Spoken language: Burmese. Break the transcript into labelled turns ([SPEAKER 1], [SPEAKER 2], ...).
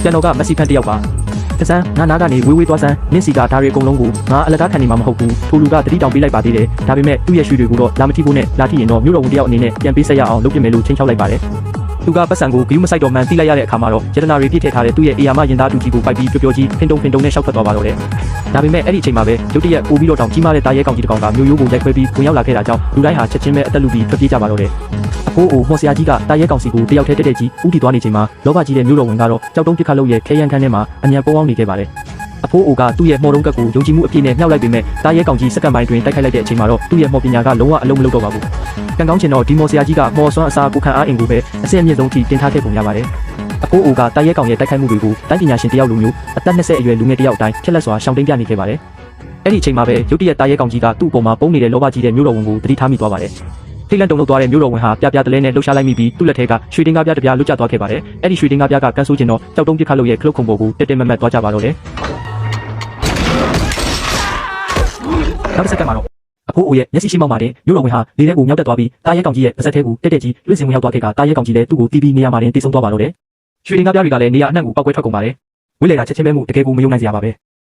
[SPEAKER 1] န်တော်ကမက်ဆီဖန်တယောက်ပါတစမ်းငါနာကနေဝေးဝေးသွားစမ်းနင့်စီကဒါတွေအကုန်လုံးကိုငါအလကားခံနေမှာမဟုတ်ဘူးထိုလူကတတိတောင်ပေးလိုက်ပါသေးတယ်ဒါပေမဲ့သူ့ရဲ့ရွှေတွေကိုတော့လာမတိဖို့နဲ့လာတိရင်တော့မြို့တော်ဝန်တယောက်အနေနဲ့ပြန်ပေးဆက်ရအောင်လုပ်ပြမယ်လို့ချင်းချောက်လိုက်ပါတယ်သူကပတ်စံကိုဂယူးမဆိုင်တော့မှန်သိလိုက်ရတဲ့အခါမှာတော့ယတနာတွေပြည့်ထည့်ထားတဲ့သူ့ရဲ့အေယာမရင်သားတူကြီးကိုပိုက်ပြီးပျော်ကြီးဖင်တုံနဲ့ရှောက်ထွက်သွားပါတော့တယ်ဒါပေမဲ့အဲ့ဒီအချိန်မှာပဲရုတ်တရက်ပို့ပြီးတော့တောင်ကြီးမားတဲ့တာရဲကောင်ကြီးတစ်ကောင်ကမျိုးရိုးကိုရိုက်ခွဲပြီးဝင်ရောက်လာခဲ့တာကြောင့်လူတိုင်းဟာချက်ချင်းပဲအသက်လူပြီးထွက်ပြေးကြပါတော့တယ်အဖိုးအိုမော်ဆရာကြီးကတာရဲကောင်စီကိုတယောက်တည်းတက်ကြီးဥတီသွားနေချိန်မှာလောဘကြီးတဲ့မျိုးတော်ဝင်ကတော့ကြောက်တုံးပစ်ခတ်လို့ရဲ့ခဲရန်ခန်းထဲမှာအမြန်ပုံအောင်နေခဲ့ပါတယ်အဖိုးအိုကသူ့ရဲ့မော်တုံးကက်ကိုယုံကြည်မှုအပြည့်နဲ့မြှောက်လိုက်ပေမဲ့တာရဲကောင်ကြီးစက္ကန့်ပိုင်းတွင်တိုက်ခိုက်လိုက်တဲ့အချိန်မှာတော့သူ့ရဲ့မော်ပညာကလုံးဝအလုံးမလုံးတော့ပါဘူးကံကောင်းချင်တော့ဒီမော်ဆရာကြီးကမော်စွမ်းအစားကိုခံအားအင်ကိုပဲအဆင့်အမြင့်ဆုံးထိတင်ထားခဲ့ပုံရပါတယ်အဖိုးအိုကတာရဲကောင်ရဲ့တိုက်ခိုက်မှုတွေကိုတိုင်းပညာရှင်တယောက်လိုမျိုးအသက်20အရွယ်လူငယ်တယောက်တိုင်းဖြက်လက်စွာရှောင်တိန်ပြနေခဲ့ပါတယ်အဲ့ဒီအချိန်မှာပဲရုတ်တရက်တာရဲကောင်ကြီးကသူ့အပေါ်မှာပုံနေတဲ့လောဘကြီးတဲ့မျိုးတော်ဝင်ကိုတတိထားမိသွားပါတယ်ထိတ်လန့်တုန်လှုပ်သွားတဲ့မျိုးတော်ဝင်ဟာပြပြတလဲနဲ့လှုပ်ရှားလိုက်မိပြီးသူ့လက်ထဲကရွှေတင်ကားပြားတစ်ပြားလွတ်ကျသွားခဲ့ပါတယ်အဲ့ဒီရွှေတင်ကားပြားကကန်ဆိုးကျင်တော့ကြောက်တုံးပစ်ခတ်လို့ရဲ့ခလုတ်ခုံပေါ်ကိုတက်တက်မတ်မတ်သွားကြပါတော့တယ်နောက်တစ်စက္ကန့်မှာတော့အဖိုးအိုရဲ့မျက်စိရှိမှောက်မှာတင်မျိုးတော်ဝင်ဟာလေထဲကိုမြောက်တက်သွားပြီးတာရဲကောင်ကြီးရဲ့ပါးစပ်ထဲကိုတက်တက်ကြီးလွင့်စင်ဝင်ရောက်သွားခဲ့ကတာရဲကောင်ကြီးလည်းသူ့ကိုတီးပြီးနေရာမှာတင်တိတ်ဆုံးသွားပါတော့တယ်ရွှေတင်ကားပြားတွေကလည်းနေရာအနှံ့ကိုပောက်ကွဲထွက်ကုန်ပါတယ်ဝိလေတာချက်ချင်းပဲမှုတကယ်ကိုမယုံနိုင်စရာပါပဲ